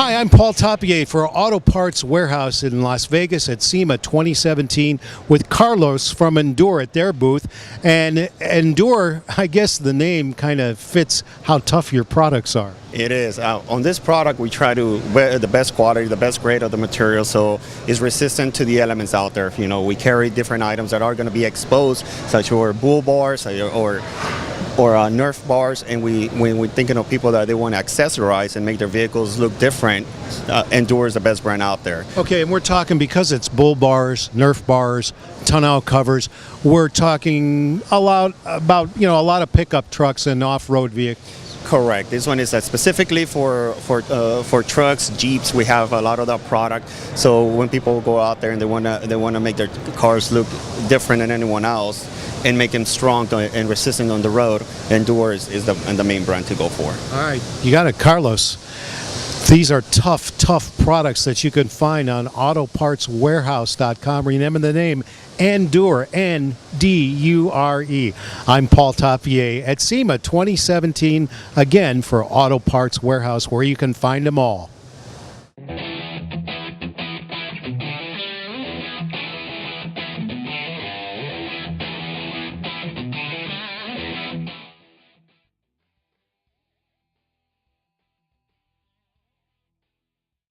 Hi, I'm Paul Tapier for Auto Parts Warehouse in Las Vegas at SEMA 2017 with Carlos from Ndure at their booth. And Ndure, I guess the name kind of fits how tough your products are. It is. On this product, we try to wear the best quality, the best grade of the material, so it's resistant to the elements out there. You know, we carry different items that are going to be exposed, such as bull bars or Nerf bars, and when we're thinking of people that they want to accessorize and make their vehicles look different, Ndure is the best brand out there. Okay, and we're talking, because it's bull bars, Nerf bars, tonneau covers, we're talking a lot about, a lot of pickup trucks and off-road vehicles. Correct. This one is specifically for trucks, Jeeps. We have a lot of that product. So when people go out there and they wanna make their cars look different than anyone else and make them strong and resistant on the road, Ndure is the main brand to go for. All right, you got it, Carlos. These are tough products that you can find on autopartswarehouse.com. Remember the name, Ndure, Ndure. I'm Paul Tapier at SEMA 2017, again for Auto Parts Warehouse, where you can find them all.